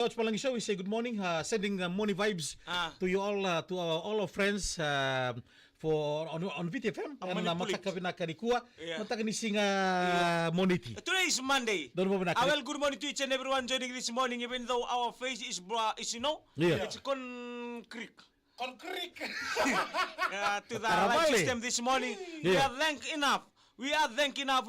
Coach Palangi Show, we say good morning, sending morning vibes to you all, to all our friends for on VTFM. Ang Ano na manipulit. makakapin na kanikuha, Yeah. matakinising monity. Today is Monday. Doon mo ba nakakit? Well, good morning to each and everyone joining this morning, even though our face is Yeah. it's concrete. Concrete. To the Parabale. light system this morning. We Yeah. are thankful enough. We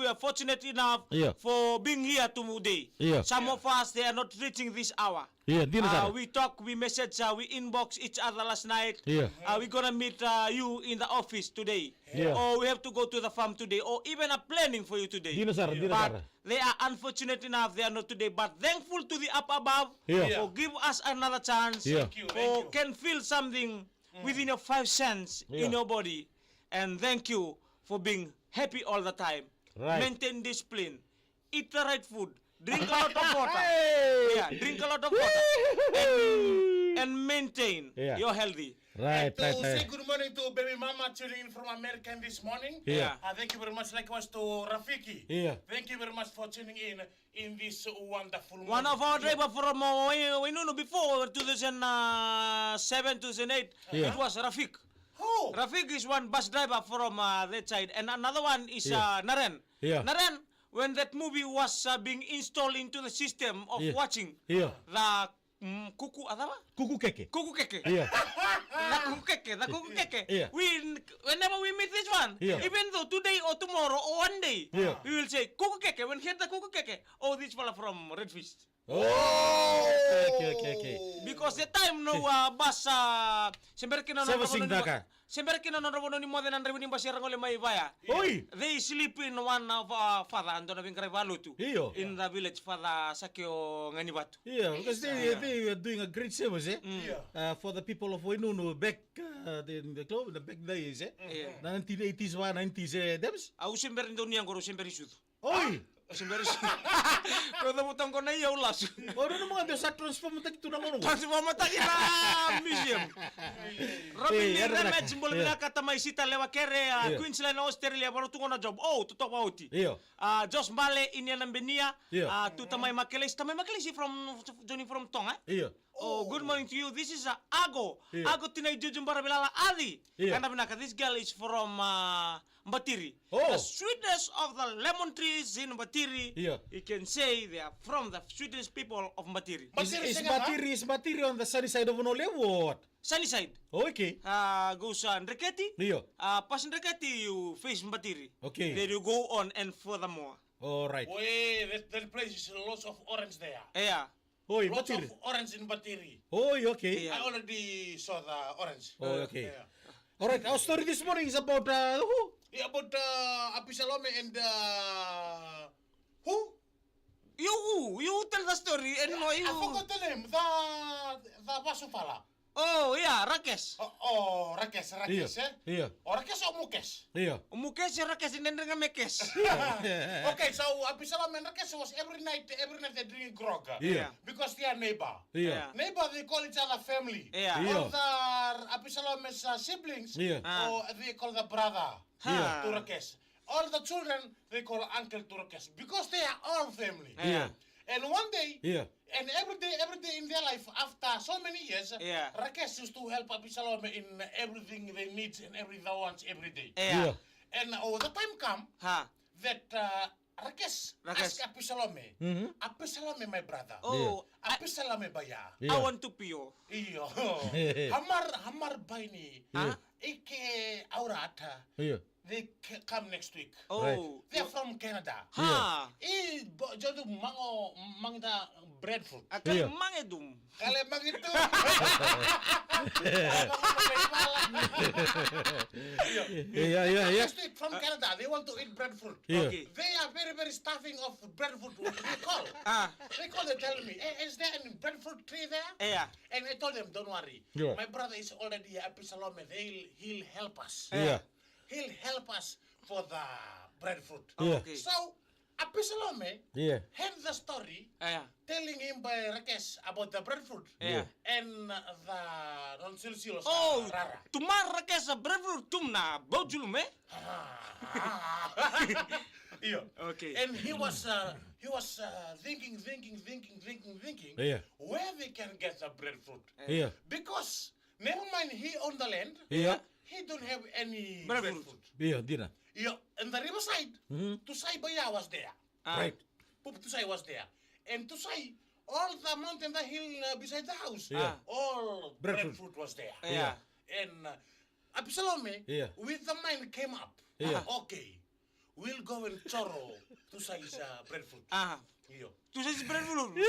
are fortunate enough Yeah. for being here today. Yeah. Some of us, they are not reaching this hour. Yeah, di na sana. We talk, we message, we inbox each other last night. Yeah. We're gonna meet you in the office today. Yeah. Or we have to go to the farm today. Or even a planning for you today. Di na sana, di na sana. But they are unfortunate enough they are not today. But thankful to the up above Yeah. for give us another chance. Yeah. Thank you, Or thank you. can feel something within your 5 cents Yeah. in your body. And thank you for being happy all the time. Right. Maintain discipline. Eat the right food. Drink a lot of water. Hey! Yeah, drink a lot of water. And maintain Yeah. your healthy. Right, And to say right. good morning to baby mama tuning in from America this morning. Yeah. Thank you very much. Likewise to Rafiki. Yeah. Thank you very much for tuning in this wonderful morning. One of our driver from we know before 2007, 2008, Yeah. it was Rafiq. Oh. Rafiq is one bus driver from that side, and another one is Yeah. Naren. Yeah. Naren, when that movie was being installed into the system of Yeah. watching Yeah. the kuku apa? Kuku keke. Kuku keke. Yeah. The kuku keke. Yeah. Whenever we meet this one, Yeah. even though today or tomorrow or one day, Yeah. we will say kuku keke. When hear the kuku keke, oh, this fella from Redfish. Oh. Okay. Because the time no bus sember kina Saya masing daka. sember kina no ni mo den andre ni basira ngole mai baya. Oi. They sleep in one of father ando na bingkare valutu. Iyo. In the village father sakyo ngani batu. Yeah, because they are doing a great service, Yeah. for the people of Wainunu back in the club, the back days, Yeah. 1980s, 90s, Debs. Au sember ndo ni angoro sember isud. Oi! Sember isud. Pero butang ko na iya ulas. O, ano mga doon sa transform mo tagito na mo? Kasi mamata kita museum. Robin ni ano remet ka- simbol Yeah. kata may sita lewa kere Yeah. Queensland Australia baru tungo na job. Oh, tutok wauti. Iyo. Jos Male inya nambenia. Yeah. Tu tamay makelis from Johnny from Tonga. Iyo. Oh, good morning to you. This is Ago. Yeah. Ago tinay jujum para bilala Ali. Yeah. Kanda binaka, this girl is from Mbatiri. Oh. The sweetness of the lemon trees in Mbatiri. Yeah. You can say they are from the sweetest people of Mbatiri. Is Batiri on the sunny side of Onole or what? Sunny side. Okay. Goes Ndreketi. Iyo. Pas Ndreketi, you face Mbatiri. Okay. Then you go on and furthermore. All right. Wait, that place is lots of orange there. Yeah. Oi, Lots Batiri. of orange in Batiri. Oi, okay. Yeah. I already saw the orange. Oh, okay. Yeah. All right. Our story this morning is about who? Yeah, about Apisalome and who? You tell the story and no you. I forgot the name. The Basufala. Oh yeah, Rakes. Rakes, Iya. Iya. Rakes or Mukes? Iya. Mukes ya Rakes and then Mekes. Okay, so Apisalam and Rakes was every night they drink grog. Yeah. Because they are neighbor. Iya. Neighbor, they call each other family. Yeah. Yeah. All the Apisalam's siblings, Yeah. or they call the brother Yeah. to Rakes. All the children, they call uncle to Rakes. Because they are all family. Yeah. And one day, Yeah. and every day in their life, after so many years, Yeah. Rakes used to help Abisalome in everything they need and everything they want every day. Yeah. And the time come Ha. that Rakes Rakes. asked Abisalome, Abisalome, my brother, Oh, Abisalome baya, Yeah. I want to pio. iyo, hamar baini, Ah. ike aurata, Iya. they come next week. Oh. They're from Canada. Ha. Jodoh mangda breadfruit. Akal Yeah. mangedum. Kalau begitu, Yeah. next week from Canada, they want to eat breadfruit. Yeah. Okay. They are very starving of breadfruit. They call. Ah. They tell me, hey, is there any breadfruit tree there? Yeah. And I told them, don't worry. Yeah. My brother is already a Salome. He'll help us. Yeah. He'll help us for the breadfruit. Yeah. Okay. So, Apisalome Yeah. heard the story Yeah. telling him by Rakesh about the breadfruit. Yeah. And the non-silsilos Oh, rara. tumara ka sa breadfruit tumna bojulum eh? Yeah. Okay. And he was thinking, Yeah. where they can get the breadfruit. Yeah. Because never mind he owned the land, Yeah. he don't have any Breadfruit. breadfruit. Yeah, Dina. Yeah, and the riverside, Tusai Baya was there. Right. Pup Tusai was there. And Tusai, all the mountain, the hill beside the house, Yeah. all Breadfruit. breadfruit was there. Yeah. And Absalome, Yeah. with the mind came up. Yeah. Okay, we'll go and choro Tusai's breadfruit. Ah. Yeah. Tu sa si breadfruit. They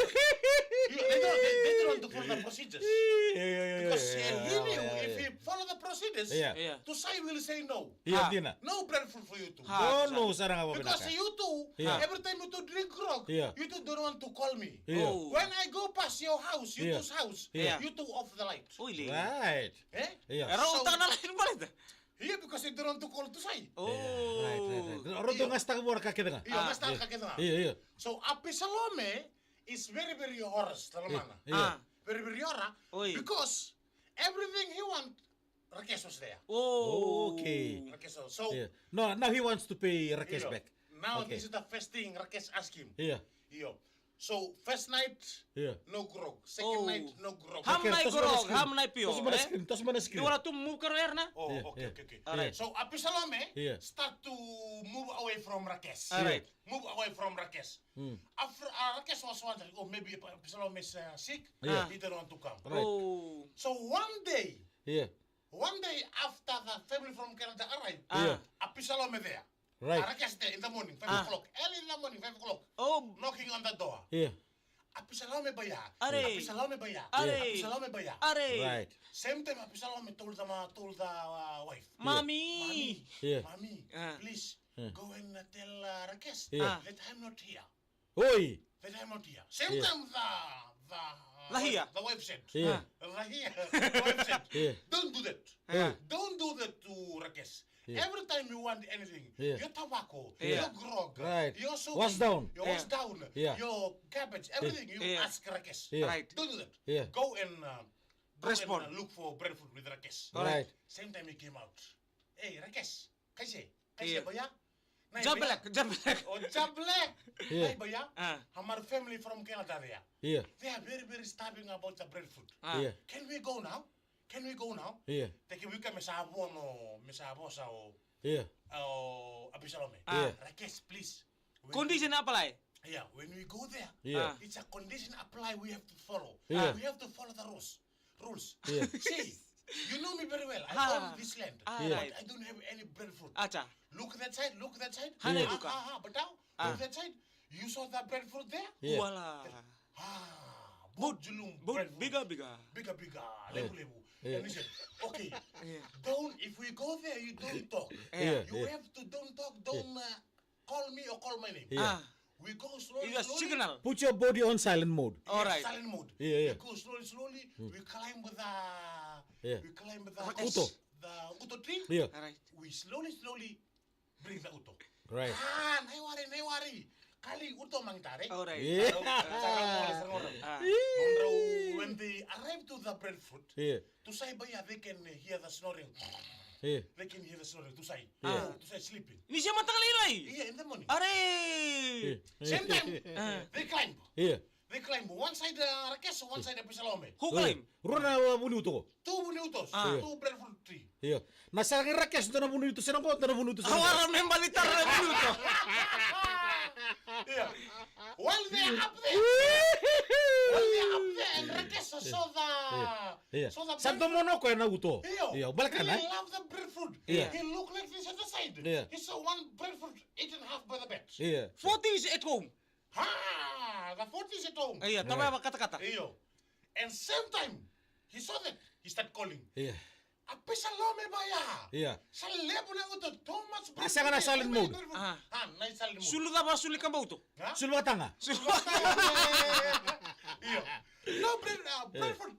don't want to follow the procedures. Yeah. Because he knew if he follow the procedures, Yeah. Yeah. Tusai will say no. Yeah, Ah. Dina. No breadfruit for you two. Ah. Oh, no, sarang ako Because pinaka. you two, Yeah. every time you two drink grog, Yeah. you two don't want to call me. Yeah. Oh. When I go past your house, you Yeah. two's house, Yeah. you two off the light. Uy, li. Right. Eh? Yeah. Pero So- utang na lain ba? Yeah, because they don't want to call to say. Oh. Right. Orang tu ngas tak buat kaki tengah. Yeah, mas taka kita. Iya. So Apisalome is very horrors, talamana. Yeah. Ah. Very horror. Oi. Because everything he want, Rakesh was there. Oh. Okay. Rakesh was. So Yeah. No, now he wants to pay Rakesh yeah, back. now Okay. this is the first thing Rakesh asked him. Yeah. Yeah. So first night, Yeah. no grog. Second Oh. night, no grog. Ham nai tos gorog, mana ham nai pio. screen, tos mana Di screen. wala tu move karo erna. Oh, Yeah, okay. yeah. Alright. So Apisalome Yeah. start to move away from Rakesh. Alright. Move away from Rakesh. Hmm. After Rakesh was wondering, oh, maybe Apisalome is sick. Yeah. He don't want to come. Right. Oh. So one day Yeah. after the family from Canada arrived, Yeah. Apisalome there. Right. Rakesh there in the morning, 5 o'clock. Early in the morning, 5 o'clock. Oh. Knocking on the door. Yeah. Apisalome baya. Are. Apisalome baya. Are. Apisalome baya. Are. Right. Same time Apisalome told the wife. Mami. Yeah. Mommy, Ah. please go and tell Rakesh Yeah. that I'm not here. Oi. That I'm not here. Same Yeah. time Lahia. the wife said. Yeah. Lahia. The wife said. Yeah. Don't do that. Yeah. Don't do that to Rakesh. Yeah. Every time you want anything, Yeah. your tobacco, Yeah. your grog, Right. your soap, Wash down. your wash Yeah. down, Yeah. your cabbage, everything you Yeah. ask Rakesh. Yeah. Right. Don't do that. Yeah. Go and Respond. look for breadfruit with Rakesh. Right. Same time he came out. Hey, Rakesh, kaise? Yeah. Kaise baya? Nahi Jablek, baya? jablek. Oh, Jablek. Yeah. Nahi baya? Ah. Our family from Canada there. Yeah. They are very starving about the breadfruit. Ah. Yeah. Can we go now? Can we go now? Yeah. Take we can mesabo sa Yeah. Apisalome. Ah. Rakesh, please. Condition apa lai? Yeah, when we go there, Yeah. it's a condition apply we have to follow. Yeah. We have to follow the rules. Yeah. See, you know me very well. I Ah. own this land. Ah, Yeah. right. But I don't have any breadfruit. Acha. Look that side, look that side. Hanay Ah, buka. but now, Ah. look that side. You saw the breadfruit there? Yeah. Wala. Bud julung Bud, breadfruit. biga. Bigger, lebu. Yeah. And he said, okay, Yeah. don't, if we go there, you don't talk. Yeah. You have to don't talk, don't call me or call my name. Yeah. Ah. We go slowly, It was signal. Put your body on silent mode. Alright. Silent mode. Yeah. We go slowly. We climb with Yeah. we climb with Uto. the uto tree. Yeah. Alright. We slowly bring the uto. Right. Ah, nay worry. Kali uto mang tare. Alright. Yeah. Ah. When they arrive to the breadfruit, Yeah. to say baya they can hear the snoring. Yeah. They can hear the snoring. To say, Yeah. to say sleeping. Ini siya matangaliray. Yeah, in the morning. Are. Same time, Ah. they climb. Yeah. They climb. One side Rakesh, one side Apisalome. Who climb? Rona bunuh tu. Two minutos, Ah. two breadfruit tree. Iya. Nasa Rakesh tu na bunuh itu, senang kau tu na bunuh itu. Awaran ng balitar na minuto. Yeah. While they're up there, and Rakesh saw the Iya. saw the Santo mono ko na uto. Iyo. Iya, balik ka na. He loved the breadfruit. Yeah. He looked like this at the side. Yeah. He saw one breadfruit eaten half by the bed. Iya. 40 is at home. Ha! The 40s at home. Iya, tama ba kata-kata? Iyo. And same time, he saw that. He started calling. Iya. Apisalome baya. Iya. Sa lebo na uto, too much breadfruit. Asa ka na silent mode? Ah. Na silent mode. Sulu ba suli ka ba ito? Ha? Sulwa tanga. Iyo. No breadfruit.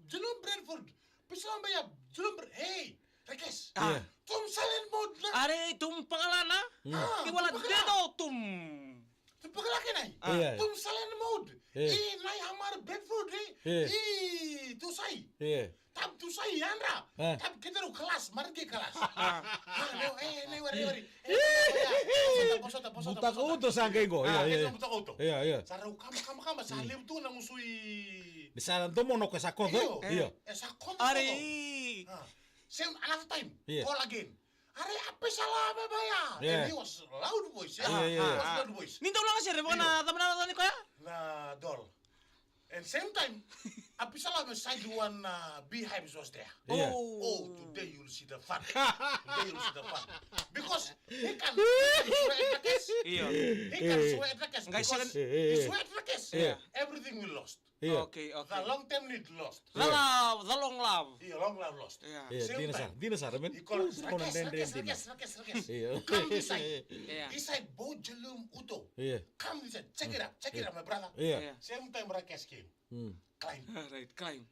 Julum breadfruit. Pisalome baya. Julum bread. Hey, Rakesh. Yeah. Tom silent mode na. Are, itong pangalan na? Ah, Iwala bakit? dedo, tum. tusay. Iya. Tab tusay Andra. Tab kita ru kelas, mari ke kelas. Wari. Posota. Buta ko uto sa kenggo. Iya. Buta auto. Iya. Sarau kama sa liu tu nang usui. Di sana to mono ko sa ko. Iya. Sa kon. Ari. Same another time. Yeah. Call again. Are apa salah baya? Yeah. And he was loud voice. Yeah. He was loud voice. Ninta ulang sir, bukan teman-teman ko ya? Na dol. And same time, Apisala beside one beehives was there. Yeah. Oh, today you'll see the fun. Because he can swear at the case. Iya. He can swear at the case. Guys, Because yeah. he swear at the case. Yeah. Everything will lost. Iya. Okay. The long term need lost. The long love. Yeah, long love lost. Iya. Iya, Same time. dinasar men. He called Rakes. Iya. Come this side. Yeah. He said, Bojelum Uto. Iya. Come this side. Check it out, my brother. Iya. Same time Rakes came. Climb. Right, climb.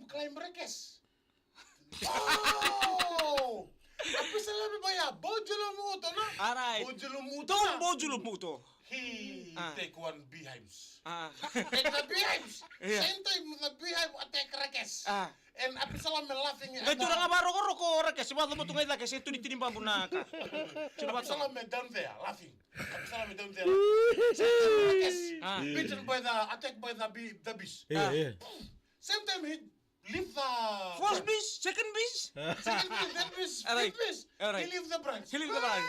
Climb Rakes. Oh! Apa salah baya? Bojelum Uto na? Alright. Bojelum Uto Tong na? bojulu mo to. He take one beehives. Take the beehives. Yeah. Same time the beehive attack Rakes. And apa salah laughing at Ito na nga baro ko kasi bato mo tungay la kasi ito tinimba mo na ka. Sino ba to? Absalom down there laughing. Absalom down there. Beaten by the attacked by the beast. Iya. Same time he leave the First beast, second beast. second beast, that beast, Alright. fifth beast. Alright. He leave the branch. He leave the branch.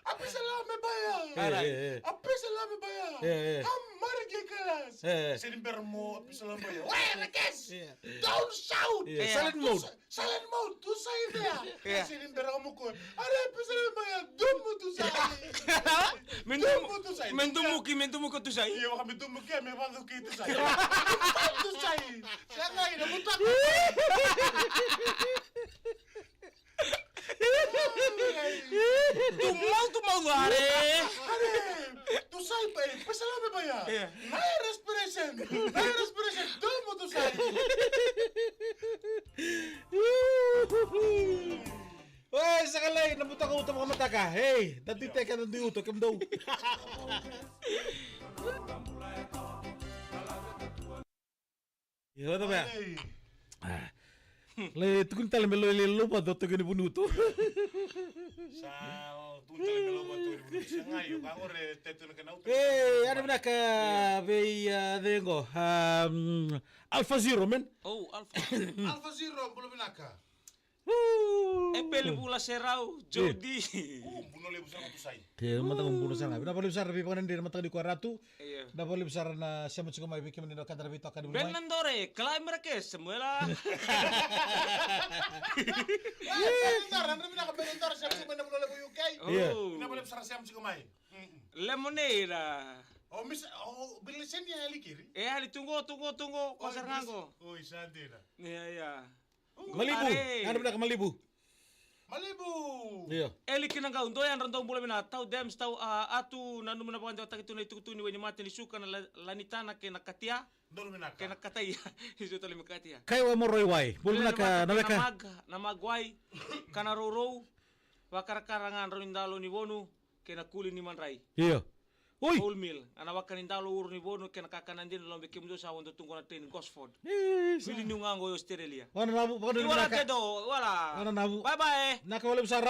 Absalom baya. Iya. Absalom baya. Yeah. Marge kelas. Sedin bermo Absalom baya. Why Rakes? Don't shout. Yeah. Silent mode. Silent mode. Tu say there. Yeah. Sedin bermo ko. Are Absalom baya. Dumu tu say. Mentumu ko to say. Iya, kami tumog kami, paano kita sa'yo? Paano sa'yo? Siya nga, inabutak. Tumaw gare. Are, to sa'yo ba eh? Pasalami ba yan? Yeah. Naya respiration. Doon mo to sa'yo. Wah, sakalay, nabuta ka utang mga mata ka. Hey, dati teka nang diuto, kam daw. Iya, ba? Le, tukun tala melo le lupa do to gani bunuto. Sal, tuntali melo ba to? Siya nga, yung ako re, teto na kanauto. Eh, ano ba ka be dengo? Alpha Zero, men. Oh, Alpha. Alpha Zero, belum binaka. Epel pula serau, Jody. Buno lebu sama to sa'yo. Kaya naman ang buno sana. Dapat lebih besar lebih pangan din naman di kuaratu. Iya. Dapat lebih besar na siya mo may bikin nindo kadar bito ka dulu. Ben Nandore, climb Rakes, semuela. Bentar, ano binaka bentar, siya mo na buno lebu UK. Iya. Pinabalip sa siya mo kumay. Lemonade. Bilisan niya alikiri. Ali tunggu, kosar nganggo. Oh, isandi na. Iya. Malibu. Ano ba ka Malibu? Malibu. Iya. Eli kinang gaun doyan rantau bulan mina tau dems tau atu nanu mana bukan tak itu itu ni weni mati ni suka na lanitana kena katia Dolo minaka. kena katia isu tali mekatia. Kaya mo roy wai. Bulu na ka namagway kana roro wakar karangan ronindalo ni wonu kena kuli ni manrai. Iya. Uy. Whole meal. Ana wakanindalo ur ni wonu kena kakanan din lombe kemdo sa wondo tunggu na tin Gosford. Bili nungango yo Australia. Wana nabu, Wala kedo, wala. Ano nabu? Bye bye. Nakawala besar.